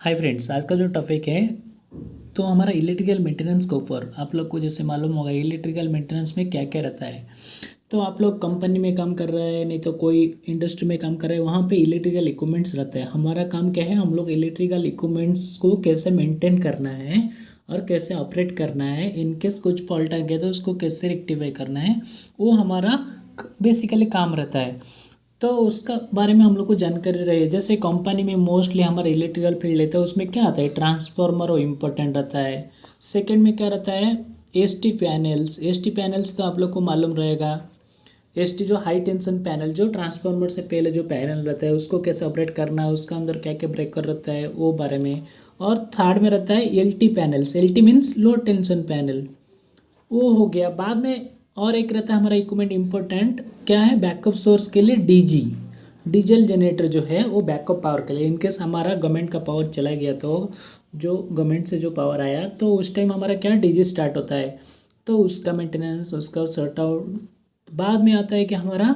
Hi friends, आज का जो टॉपिक है तो हमारा इलेक्ट्रिकल मेंटेनेंस के ऊपर। आप लोग को जैसे मालूम होगा इलेक्ट्रिकल मेंटेनेंस में क्या क्या रहता है। तो आप लोग कंपनी में काम कर रहे हैं, नहीं तो कोई इंडस्ट्री में काम कर रहे हैं, वहाँ पे इलेक्ट्रिकल इक्विपमेंट्स रहता है। हमारा काम क्या है, हम लोग इलेक्ट्रिकल इक्विपमेंट्स को कैसे मेंटेन करना है और कैसे ऑपरेट करना है। इनकेस कुछ फॉल्ट आ गया तो उसको कैसे रेक्टिफाई करना है, वो हमारा बेसिकली काम रहता है। तो उसका बारे में हम लोग को जानकारी रही है। जैसे कंपनी में मोस्टली हमारा इलेक्ट्रिकल फील्ड लेते हैं, उसमें क्या आता है, ट्रांसफार्मर और इम्पोर्टेंट रहता है। सेकंड में क्या रहता है, एसटी पैनल्स। एसटी पैनल्स तो आप लोग को मालूम रहेगा। एसटी जो हाई टेंशन पैनल, जो ट्रांसफार्मर से पहले जो पैनल रहता है उसको कैसे ऑपरेट करना है, उसका अंदर क्या क्या ब्रेकर रहता है वो बारे में। और थर्ड में रहता है LT panels. LT means low tension panel, वो हो गया। बाद में और एक रहता है हमारा इक्विपमेंट इम्पोर्टेंट, क्या है, बैकअप सोर्स के लिए डीजी, डीजल जनरेटर जो है वो बैकअप पावर के लिए। इनकेस हमारा गवर्नमेंट का पावर चला गया तो जो गवर्नमेंट से जो पावर आया तो उस टाइम हमारा क्या डीजी स्टार्ट होता है, तो उसका मेंटेनेंस, उसका सॉर्ट आउट। बाद में आता है कि हमारा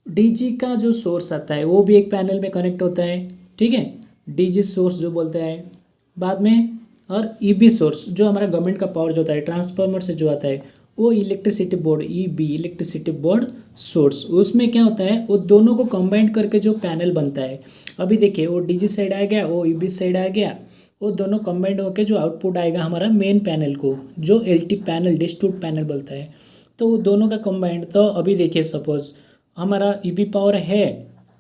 डीजी का जो सोर्स आता है वो भी एक पैनल में कनेक्ट होता है, ठीक है, डीजी सोर्स जो बोलते हैं। बाद में और ईबी सोर्स, जो हमारा गवर्नमेंट का पावर जो होता है ट्रांसफार्मर से जो आता है, वो electricity board, EB electricity board source. उसमें क्या होता है, वो दोनों को कंबाइन करके जो पैनल बनता है। अभी देखिए, वो डीजी साइड आ गया, वो ईबी साइड आ गया, वो दोनों कंबाइंड होकर जो आउटपुट आएगा हमारा मेन पैनल को, जो एलटी पैनल, डिस्ट्रीब्यूट पैनल बोलता है। तो वो दोनों का कंबाइंड। तो अभी देखिए, सपोज हमारा ईबी पावर है,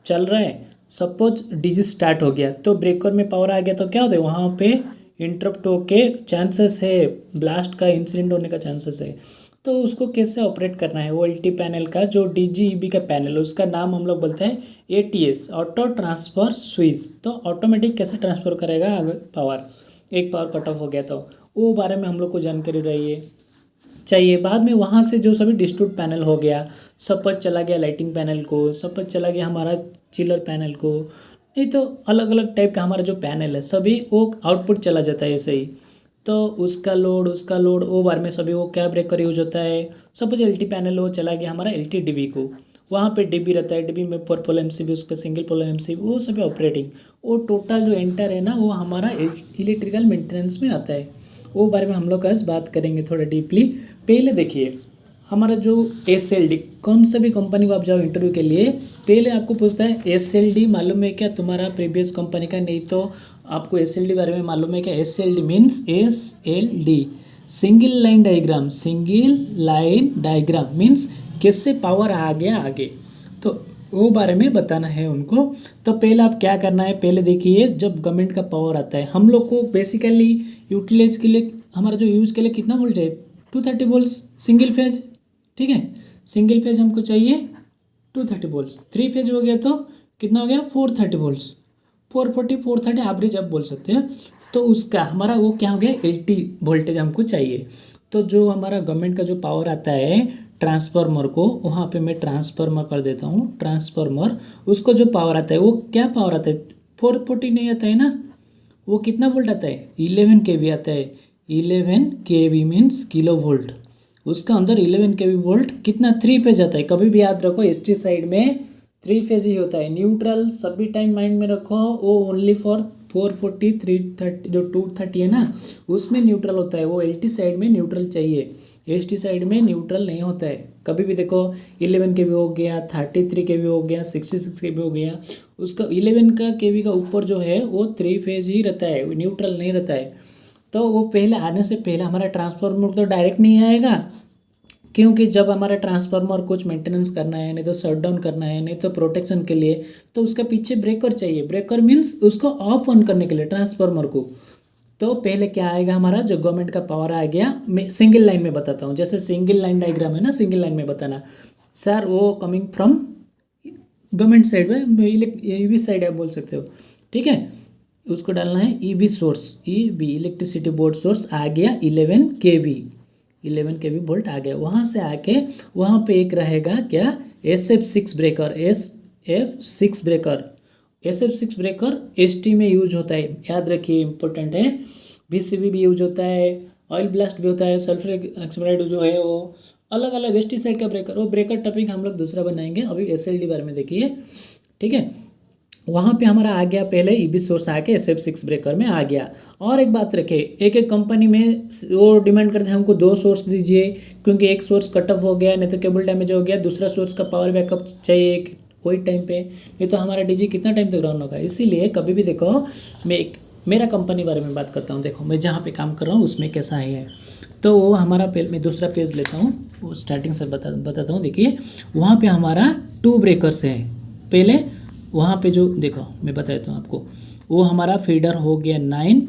चल रहा है, सपोज डीजी स्टार्ट हो गया तो ब्रेकर में पावर आ गया तो क्या होता है, वहाँ पे इंटरप्ट होके चांसेस है, ब्लास्ट का इंसिडेंट होने का चांसेस है। तो उसको कैसे ऑपरेट करना है, वो एलटी पैनल का जो डीजी ईबी का पैनल है उसका नाम हम लोग बोलते हैं एटीएस, ऑटो ट्रांसफर स्विच। तो ऑटोमेटिक कैसे ट्रांसफर करेगा पावर, एक पावर कट ऑफ हो गया तो वो बारे में हम लोग को जानकारी रही है चाहिए। बाद में वहाँ से जो सभी डिस्ट्रीब्यूट पैनल हो गया, सपोज चला गया लाइटिंग पैनल को, सपोज चला गया हमारा चिलर पैनल को, नहीं तो अलग अलग टाइप का हमारा जो पैनल है सभी वो आउटपुट चला जाता है ऐसे ही। तो उसका लोड वो बार में सभी वो क्या ब्रेकर यूज होता है। सपोज एलटी पैनल वो चला गया हमारा एलटी डीबी को, वहाँ पे डीबी रहता है, डीबी में 4 पोल एमसीबी, उस पर सिंगल पोल एमसीबी, वो सभी ऑपरेटिंग, वो टोटल जो एंटर है ना वो हमारा इलेक्ट्रिकल मेंटेनेंस में आता है। वो बारे में हम लोग आज बात करेंगे थोड़ा डीपली। पहले देखिए, हमारा जो एसएलडी, कौन सा भी कंपनी को आप जाओ इंटरव्यू के लिए, पहले आपको पूछता है एसएलडी मालूम है क्या तुम्हारा प्रीवियस कंपनी का, नहीं तो आपको एसएलडी बारे में मालूम है क्या। SLD means SLD, single line diagram. Single line diagram means किससे पावर आ गया आगे, तो वो बारे में बताना है उनको। तो पहले आप क्या करना है, पहले देखिए, जब गवर्नमेंट का पावर आता है हम लोग को बेसिकली यूटिलाइज के लिए, हमारा जो यूज़ के लिए कितना वोल्ट चाहिए, 230 वोल्ट्स सिंगल फेज, ठीक है। सिंगल फेज हमको चाहिए 230 वोल्ट्स, 3 फेज हो गया तो कितना हो गया 430 वोल्ट्स, 440 430 एवरेज आप बोल सकते हैं। तो उसका हमारा वो क्या हो गया, एलटी वोल्टेज हमको चाहिए। तो जो हमारा गवर्नमेंट का जो पावर आता है ट्रांसफार्मर को, वहाँ पे मैं ट्रांसफार्मर कर देता हूँ, ट्रांसफार्मर, उसको जो पावर आता है वो क्या पावर आता है, 440 नहीं आता है ना, वो कितना वोल्ट आता है, 11 केवी आता है। 11 केवी मीन्स किलो वोल्ट, उसका अंदर 11 केवी वोल्ट कितना, 3 फेज आता है। कभी भी याद रखो एसटी साइड में 3 फेज ही होता है। न्यूट्रल सभी टाइम माइंड में रखो, वो ओनली फॉर 440 330 जो 230 है ना उसमें न्यूट्रल होता है, वो एलटी साइड में न्यूट्रल चाहिए, एसटी साइड में न्यूट्रल नहीं होता है। कभी भी देखो 11 के वी हो गया, 33 के वी हो गया, 66 के वी हो गया, उसका 11 का के वी का ऊपर जो है वो 3 फेज ही रहता है, न्यूट्रल नहीं रहता है। तो वो पहले आने से पहले हमारा ट्रांसफार्मर तो डायरेक्ट नहीं आएगा, क्योंकि जब हमारा ट्रांसफार्मर कुछ मेंटेनेंस करना है, नहीं तो शट डाउन करना है, नहीं तो प्रोटेक्शन के लिए, तो उसका पीछे ब्रेकर चाहिए। ब्रेकर मीन्स उसको ऑफ ऑन करने के लिए ट्रांसफार्मर को। तो पहले क्या आएगा हमारा, जो गवर्नमेंट का पावर आ गया, मैं सिंगल लाइन में बताता हूँ, जैसे सिंगल लाइन डायग्राम है ना, सिंगल लाइन में बताना सर, वो कमिंग फ्रॉम गवर्नमेंट साइड में, ईबी साइड आप बोल सकते हो, ठीक है। उसको डालना है EB source, EB electricity board source आ गया 11 केवी, 11 केवी वोल्ट आ गया। वहाँ से आके वहाँ पे एक रहेगा क्या, SF6 breaker, SF6 breaker. SF6 breaker ST में यूज होता है, याद रखिए इंपॉर्टेंट है। बीसीबी भी यूज होता है, ऑयल ब्लास्ट भी होता है, सल्फ्यूरिक ऑक्साइड जो है वो अलग अलग एसटी साइड का ब्रेकर, वो ब्रेकर टॉपिक हम लोग दूसरा बनाएंगे। अभी एसएलडी बारे में देखिए, ठीक है। वहाँ पे हमारा आ गया, पहले ईबी सोर्स आके SF6 ब्रेकर में आ गया। और एक बात रखे, एक एक कंपनी में वो डिमांड करते हैं हमको 2 सोर्स दीजिए, क्योंकि एक सोर्स कट ऑफ हो गया, नहीं तो केबल डैमेज हो गया, दूसरा सोर्स का पावर बैकअप चाहिए वही टाइम पे, नहीं तो हमारा डीजी कितना टाइम तक रन होगा। इसीलिए कभी भी देखो, मैं एक मेरा कंपनी बारे में बात करता हूँ। देखो मैं जहाँ पे काम कर रहा हूँ उसमें कैसा है, तो वो हमारा मैं दूसरा पेज लेता हूँ, वो स्टार्टिंग से बताता हूँ। देखिए वहाँ पे हमारा 2 ब्रेकर्स है। पहले वहाँ पे जो देखो मैं बता देता हूँ आपको, वो हमारा फीडर हो गया 9,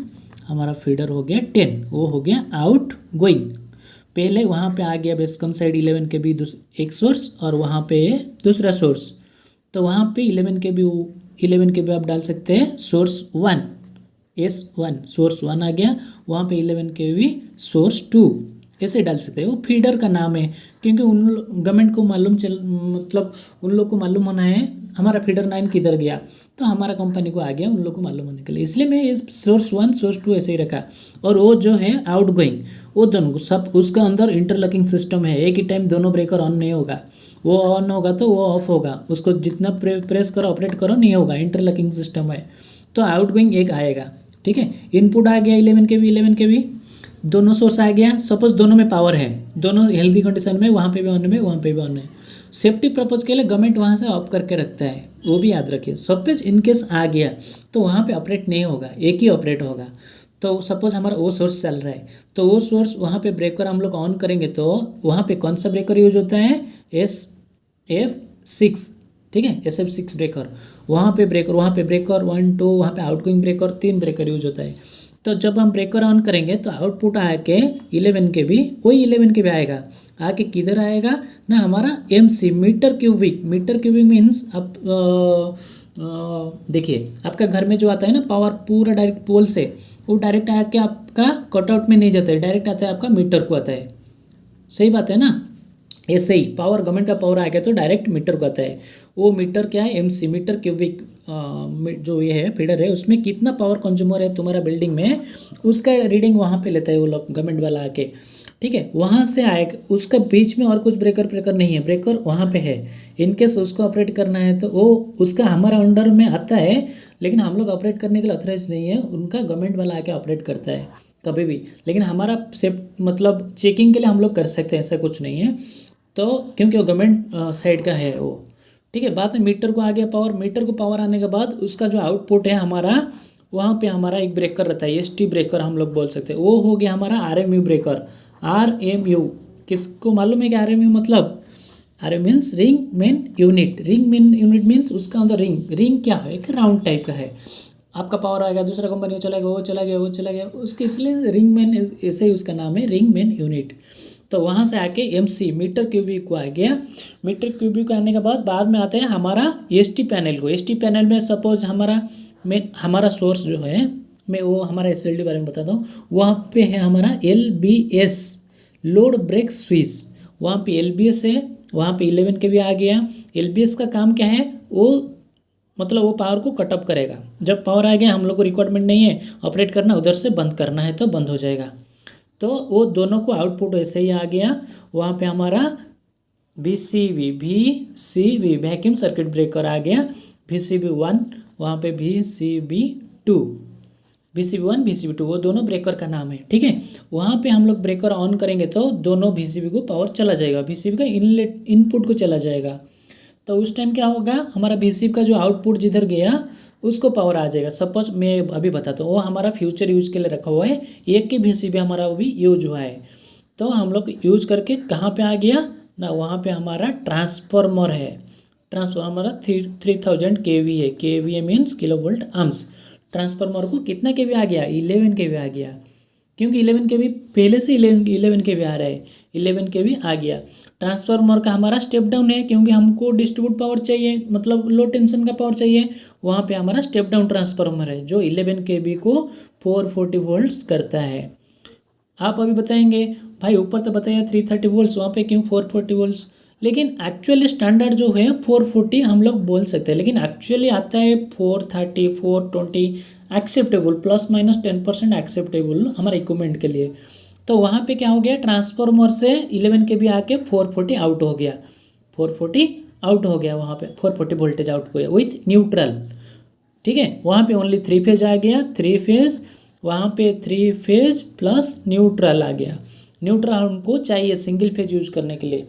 हमारा फीडर हो गया 10, वो हो गया आउट गोइंग। पहले वहाँ पे आ गया बेसकम साइड 11 के भी एक सोर्स, और वहाँ पे दूसरा सोर्स। तो वहाँ पे 11 के भी आप डाल सकते हैं सोर्स 1, S1 सोर्स 1 आ गया, वहाँ पे 11 के भी सोर्स 2 ऐसे डाल सकते हैं। वो फीडर का नाम है, क्योंकि उन गवर्नमेंट को मालूम मतलब उन लोग को मालूम होना है हमारा फीडर 9 किधर गया, तो हमारा कंपनी को आ गया उन लोग को मालूम होने के लिए, इसलिए मैं ये सोर्स 1 सोर्स 2 ऐसे ही रखा। और वो जो है आउट गोइंग, वो दोनों सब उसका अंदर इंटरलॉकिंग सिस्टम है, एक ही टाइम दोनों ब्रेकर ऑन नहीं होगा, वो ऑन होगा तो वो ऑफ होगा, उसको जितना प्रेस करो ऑपरेट करो नहीं होगा, इंटरलॉकिंग सिस्टम है। तो आउट गोइंग एक आएगा, ठीक है। इनपुट आ गया 11 के भी दोनों सोर्स आ गया। सपोज दोनों में पावर है, दोनों हेल्दी कंडीशन में, वहाँ पे भी ऑन है वहाँ पे भी ऑन है। सेफ्टी पर्पज़ के लिए गवर्नमेंट वहाँ से ऑफ करके रखता है, वो भी याद रखिए। सपोज इनकेस आ गया तो वहाँ पे ऑपरेट नहीं होगा, एक ही ऑपरेट होगा। तो सपोज हमारा वो सोर्स चल रहा है, तो वो सोर्स वहाँ पे ब्रेकर हम लोग ऑन करेंगे, तो वहाँ पे कौन सा ब्रेकर यूज होता है, SF6, ठीक है, SF6 ब्रेकर। वहाँ पे ब्रेकर 1 2, वहाँ पे आउटगोइंग ब्रेकर 3 ब्रेकर यूज होता है। तो जब हम ब्रेकर ऑन करेंगे तो आउटपुट आके 11 के भी वही 11 के भी आएगा, आके किधर आएगा ना, हमारा MC मीटर क्यूबिक मीन्स आप देखिए आपका घर में जो आता है ना पावर पूरा डायरेक्ट पोल से, वो डायरेक्ट आके आपका कटआउट में नहीं जाता है, डायरेक्ट आता है आपका मीटर को आता है। सही बात है ना, ऐसे ही पावर गवर्नमेंट का पावर आ गया तो डायरेक्ट मीटर को आता है। वो मीटर क्या है, MC मीटर क्यूबिक जो ये है फीडर है, उसमें कितना पावर कंज्यूमर है तुम्हारा बिल्डिंग में, उसका रीडिंग वहाँ पे लेता है वो लोग गवर्नमेंट वाला आके, ठीक है। वहाँ से आएगा, उसका बीच में और कुछ ब्रेकर नहीं है, ब्रेकर वहाँ पे है। इनकेस उसको ऑपरेट करना है तो वो उसका हमारा अंडर में आता है, लेकिन हम लोग ऑपरेट करने के लिए ऑथराइज नहीं है, उनका गवर्नमेंट वाला आके ऑपरेट करता है कभी भी। लेकिन हमारा सेफ मतलब चेकिंग के लिए हम लोग कर सकते हैं, ऐसा कुछ नहीं है। तो क्योंकि वो गवर्नमेंट साइड का है वो, ठीक है। बाद में मीटर को आ गया पावर, मीटर को पावर आने के बाद उसका जो आउटपुट है हमारा, वहाँ पे हमारा एक ब्रेकर रहता है, ST ब्रेकर हम लोग बोल सकते हैं, वो हो गया हमारा RMU ब्रेकर। RMU किसको मालूम है कि RMU मतलब, RM means ring main unit. Ring main unit means उसका अंदर रिंग क्या है, एक राउंड टाइप का है। आपका पावर आएगा, दूसरा कंपनी चला गया, वो चला गया उसके, इसलिए रिंग मेन, ऐसे ही उसका नाम है रिंग मेन यूनिट। तो वहाँ से आके MC मीटर क्यूबिक को आ गया। मीटर क्यूबिक को आने के बाद में आते हैं हमारा ST पैनल को। ST पैनल में सपोज हमारा सोर्स जो है, मैं वो हमारा SLD बारे में बताता हूँ। वहाँ पे है हमारा LBS लोड ब्रेक स्विच, वहाँ पे LBS है, वहाँ पे 11 के भी आ गया। LBS का काम क्या है, वो मतलब वो पावर को कट ऑफ करेगा। जब पावर आ गया, हम लोग को रिक्वायरमेंट नहीं है ऑपरेट करना, उधर से बंद करना है तो बंद हो जाएगा। तो वो दोनों को आउटपुट ऐसे ही आ गया। वहाँ पे हमारा VCB वैक्यूम सर्किट ब्रेकर आ गया, VCB1, वहाँ पे VCB2, वो दोनों ब्रेकर का नाम है, ठीक है। वहाँ पे हम लोग ब्रेकर ऑन करेंगे तो दोनों VCB को पावर चला जाएगा, VCB का इनपुट को चला जाएगा। तो उस टाइम क्या होगा, हमारा VCB का जो आउटपुट जिधर गया उसको पावर आ जाएगा। सपोज मैं अभी बताता हूँ, वो हमारा फ्यूचर यूज के लिए रखा हुआ है, एक के VCB हमारा वो भी यूज हुआ है। तो हम लोग यूज करके कहाँ पे आ गया ना, वहाँ पे हमारा ट्रांसफार्मर है। ट्रांसफार्मर हमारा 3000 kVA, kVA means kilo volt arms. Transformer को कितना kV आ गया, 11 kV आ गया, क्योंकि 11 kV पहले से 11 kV आ रहा है, 11 kV आ गया। ट्रांसफार्मर का हमारा स्टेप डाउन है, क्योंकि हमको डिस्ट्रीब्यूट पावर चाहिए, मतलब लो टेंशन का पावर चाहिए। वहाँ पे हमारा स्टेप डाउन ट्रांसफार्मर है जो 11 kV को 440 वोल्ट्स करता है। आप अभी बताएंगे भाई ऊपर तो बताया 330 वोल्ट्स, वहाँ पे क्यों 440 वोल्ट्स, लेकिन एक्चुअली स्टैंडर्ड जो है 440 हम लोग बोल सकते हैं, लेकिन एक्चुअली आता है 430 420 एक्सेप्टेबल, ±10% एक्सेप्टेबल हमारे इक्विपमेंट के लिए। तो वहाँ पे क्या हो गया, ट्रांसफार्मर से 11 kV आके 440 आउट हो गया, 440 आउट हो गया, वहाँ पे 440 वोल्टेज आउट हो गया विथ न्यूट्रल। ठीक है, वहाँ पे ओनली 3 फेज आ गया, 3 फेज, वहाँ पे 3 फेज प्लस न्यूट्रल आ गया। न्यूट्रल हमको चाहिए सिंगल फेज यूज करने के लिए,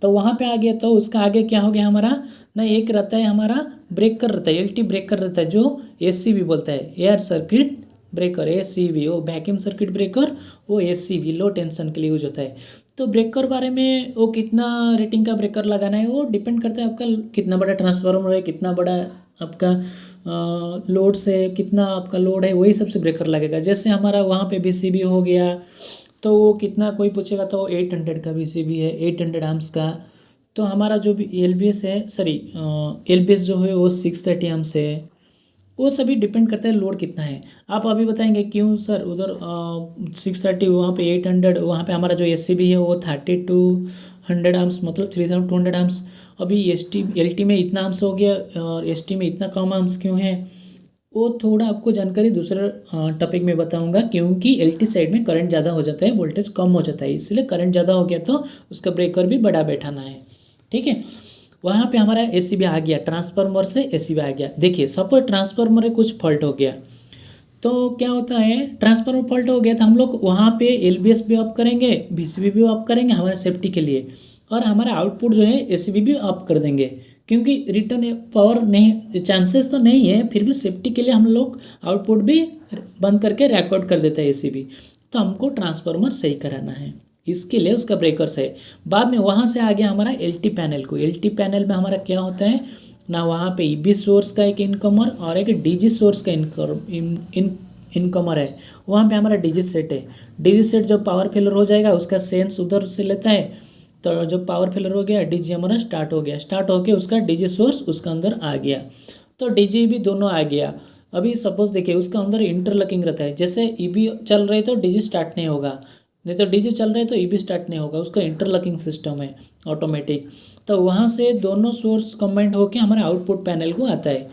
तो वहाँ पे आ गया। तो उसका आगे क्या हो गया हमारा ना, एक रहता है हमारा ब्रेकर रहता है, एलटी ब्रेकर रहता है, जो एसीबी बोलता है, एयर सर्किट ब्रेकर, एसीबी, वो वैक्यूम सर्किट ब्रेकर, वो एसीबी लो टेंशन के लिए यूज होता है। तो ब्रेकर बारे में वो कितना रेटिंग का ब्रेकर लगाना है वो डिपेंड करता है आपका कितना बड़ा ट्रांसफार्मर है, कितना बड़ा आपका लोड से कितना आपका लोड है, वही सबसे ब्रेकर लगेगा। जैसे हमारा वहाँ पे बीसीबी हो गया, तो वो कितना कोई पूछेगा तो 800 का बीसीबी है, 800 आर्म्स का। तो हमारा जो भी एलबीएस है, सॉरी एलबीएस जो है वो 630 आर्म्स है। वो सभी डिपेंड करता है लोड कितना है। आप अभी बताएंगे क्यों सर उधर 630, वहाँ पे 800, वहाँ पे हमारा जो एससीबी है वो 3200 आर्म्स, मतलब 3200 आर्म्स। अभी एलटी में इतना आर्म्स हो गया और एसटी में इतना कम आर्म्स क्यों है, वो थोड़ा आपको जानकारी दूसरे टॉपिक में बताऊंगा। क्योंकि एलटी साइड में करंट ज़्यादा हो जाता है, वोल्टेज कम हो जाता है, इसलिए करंट ज़्यादा हो गया तो उसका ब्रेकर भी बड़ा बैठाना है। ठीक है, वहाँ पे हमारा एसीबी आ गया, ट्रांसफार्मर से एसीबी आ गया। देखिए सपोज ट्रांसफार्मर में कुछ फॉल्ट हो गया, तो क्या होता है, ट्रांसफार्मर फॉल्ट हो गया तो हम लोग वहाँ पे एलबीएस भी ऑफ करेंगे, बीसीबी भी ऑफ करेंगे हमारे सेफ्टी के लिए, और हमारा आउटपुट जो है एसीबी भी ऑफ कर देंगे। क्योंकि रिटर्न पावर नहीं, चांसेस तो नहीं है, फिर भी सेफ्टी के लिए हम लोग आउटपुट भी बंद करके रिकॉर्ड कर देते हैं एसीबी। तो हमको ट्रांसफार्मर सही कराना है, इसके लिए उसका ब्रेकर्स है। बाद में वहाँ से आ गया हमारा एलटी पैनल को। एलटी पैनल में हमारा क्या होता है ना, वहाँ पे ईबी सोर्स का एक इनकमर और एक डीजी सोर्स का इनकमर है। वहाँ पे हमारा डीजी सेट है। डीजी सेट जब पावर फेलर हो जाएगा उसका सेंस उधर से लेता है, तो जब पावर फेलर हो गया डीजी हमारा स्टार्ट हो गया, स्टार्ट होके उसका डीजी सोर्स उसका अंदर आ गया, तो डीजी भी दोनों आ गया। अभी सपोज देखिए उसका अंदर इंटरलॉकिंग रहता है, जैसे ईबी चल रहे तो डीजी स्टार्ट नहीं होगा, नहीं तो डीजे चल रहे तो ईबी स्टार्ट नहीं होगा, उसका इंटरलॉकिंग सिस्टम है ऑटोमेटिक। तो वहाँ से दोनों सोर्स कंबाइंड होकर हमारे आउटपुट पैनल को आता है।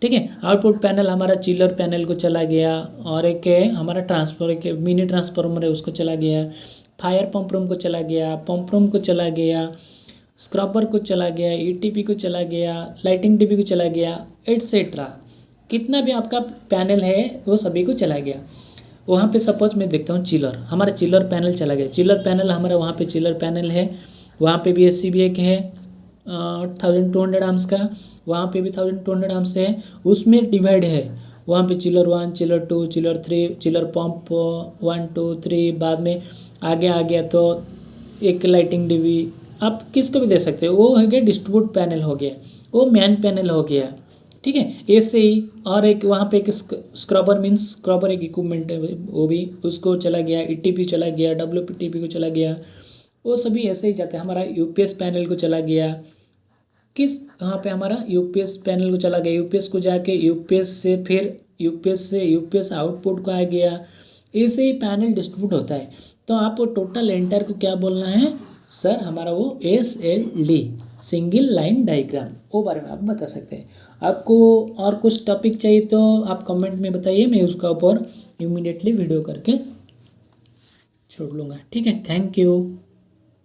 ठीक है, आउटपुट पैनल हमारा चिलर पैनल को चला गया, और एक है हमारा ट्रांसफर, एक मिनी ट्रांसफार्मर है उसको चला गया, फायर पंप रूम को चला गया, पंप रूम को चला गया, स्क्रबर को चला गया, ईटीपी को चला गया, लाइटिंग डीबी को चला गया, एटसेट्रा। कितना भी आपका पैनल है वो सभी को चला गया। वहाँ पे सपोज मैं देखता हूँ चिलर, हमारा चिलर पैनल चला गया, चिलर पैनल हमारा वहाँ पे चिलर पैनल है, वहाँ पे भी एससीबी एक है 1200 आर्म्स का, वहाँ पे भी 1200 आर्म्स है, उसमें डिवाइड है। वहाँ पे chiller 1, chiller 2, chiller 3, chiller pump 1 2 3, बाद में आगे आ गया तो एक लाइटिंग डीवी, आप किसको भी दे सकते हो। वो हो गया डिस्ट्रीब्यूट पैनल हो गया, वो मैन पैनल हो गया। ठीक है, ऐसे ही और एक वहाँ पे एक स्क्रबर मीन्स स्क्रबर एक इक्विपमेंट है, वो भी उसको चला गया, ईटीपी चला गया, डब्ल्यूपीटीपी को चला गया, वो सभी ऐसे ही जाते हैं। हमारा यूपीएस पैनल को चला गया, किस वहाँ पे हमारा यूपीएस पैनल को चला गया, यूपीएस को जाके यूपीएस से फिर यूपीएस आउटपुट को आ गया। ऐसे ही पैनल डिस्ट्रीब्यूट होता है। तो आप टोटल एंटायर को क्या बोलना है सर, हमारा वो SLD सिंगल लाइन डायग्राम, वो बारे में आप बता सकते हैं। आपको और कुछ टॉपिक चाहिए तो आप कमेंट में बताइए, मैं उसका ऊपर इमीडिएटली वीडियो करके छोड़ लूँगा। ठीक है, थैंक यू।